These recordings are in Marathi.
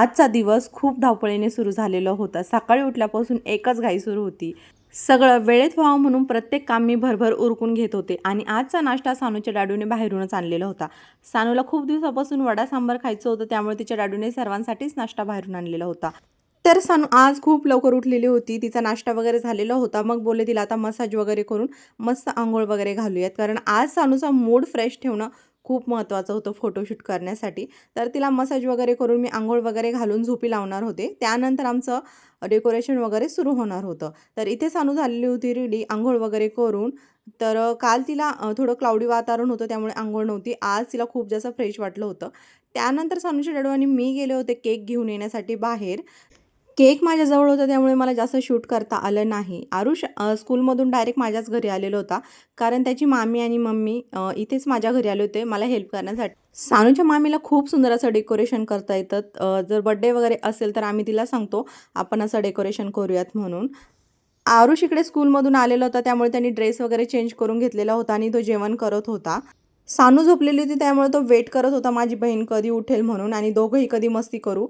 आजचा दिवस खूप धावपळीने सुरू झालेला होता. सकाळी उठल्यापासून एकच घाई सुरू होती. सगळं वेळेत व्हावं म्हणून प्रत्येक काम मी भरभर उरकून घेत होते आणि आजचा नाश्ता सानूच्या डाडूने बाहेरूनच आणलेला होता. सानूला खूप दिवसापासून वडा सांबार खायचं होतं, त्यामुळे तिच्या डाडूने सर्वांसाठीच नाश्ता बाहेरून आणलेला होता. तर सानू आज खूप लवकर उठलेली होती. तिचा नाश्ता वगैरे झालेला होता. मग बोलले तिला आता मसाज वगैरे करून मस्त अंघोळ वगैरे घालूयात. कारण आज सानूचा मूड फ्रेश ठेवणं खूप महत्त्वाचं होतं फोटोशूट करण्यासाठी. तर तिला मसाज वगैरे करून मी अंघोळ वगैरे घालून झोपी लावणार होते. त्यानंतर आमचं डेकोरेशन वगैरे सुरू होणार होतं. तर इथे सानू झालेली होती रेडी अंघोळ वगैरे करून. तर काल तिला थोडं क्लाउडी वातावरण होतं, त्यामुळे अंघोळ नव्हती. आज तिला खूप जास्त फ्रेश वाटलं होतं. त्यानंतर सानूच्या डॅडू आणि मी गेले होते केक घेऊन येण्यासाठी बाहेर. केक माझ्याजवळ होता, त्यामुळे मला जास्त शूट करता आलं नाही. आरुष स्कूलमधून डायरेक्ट माझ्याच घरी आलेला होता. कारण त्याची मामी आणि मम्मी इथेच माझ्या घरी आले होते मला हेल्प करण्यासाठी. सानूच्या मामीला खूप सुंदर असं डेकोरेशन करता येतं. जर बर्थडे वगैरे असेल तर आम्ही तिला सांगतो, आपण असं डेकोरेशन करूयात म्हणून. आरुष इकडे स्कूलमधून आलेला होता, त्यामुळे त्यांनी ड्रेस वगैरे चेंज करून घेतलेला होता आणि तो जेवण करत होता. सानू झोपलेली होती, त्यामुळे तो वेट करत होता माझी बहीण कधी उठेल म्हणून आणि दोघंही कधी मस्ती करू.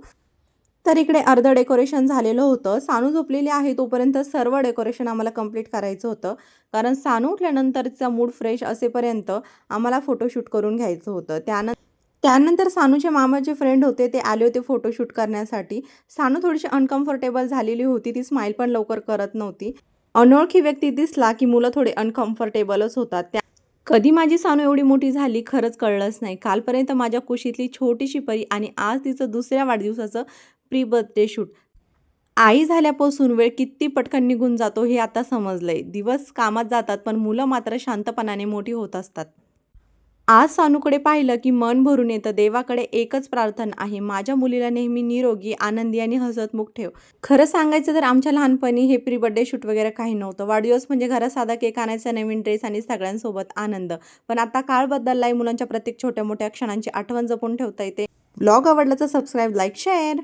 तर इकडे अर्धं डेकोरेशन झालेलं होतं. सानू झोपलेली आहे तोपर्यंत सर्व डेकोरेशन आम्हाला कंप्लीट करायचं होतं. कारण सानू उठल्यानंतरचा मूड फ्रेश असेपर्यंत आम्हाला फोटोशूट करून घ्यायचं होतं. त्यानंतर सानूचे मामाचे फ्रेंड होते, ते आले होते फोटोशूट करण्यासाठी. सानू थोडीशी अनकम्फर्टेबल झालेली होती. ती स्माईल पण लवकर करत नव्हती. अनोळखी व्यक्ती दिसला की मुलं थोडे अनकम्फर्टेबलच होतात. कधी माझी सानू एवढी मोठी झाली खरंच कळलंच नाही. कालपर्यंत माझ्या कुशीतली छोटीशी परी आणि आज तिचं दुसऱ्या वाढदिवसाचं प्री बर्थडे शूट. आई झाल्यापासून वेळ किती पटकन निघून जातो हे आता समजलंय. दिवस कामात जातात, पण मुलं मात्र शांतपणाने मोठी होत असतात. आज सानूकडे पाहिलं की मन भरून येतं. देवाकडे एकच प्रार्थना आहे, माझ्या मुलीला नेहमी निरोगी, आनंदी आणि हसतमुख ठेव. खरं सांगायचं तर आमच्या लहानपणी हे प्री बर्थडे शूट वगैरे काही नव्हतं. वाढदिवस म्हणजे घरात साधा केक आणायचा, नवीन ड्रेस आणि सगळ्यांसोबत आनंद. पण आता काळ बदललाय. मुलांच्या प्रत्येक छोट्या मोठ्या क्षणांची आठवण जपून ठेवता येते. ब्लॉग आवडला तर सबस्क्राईब, लाईक, शेअर.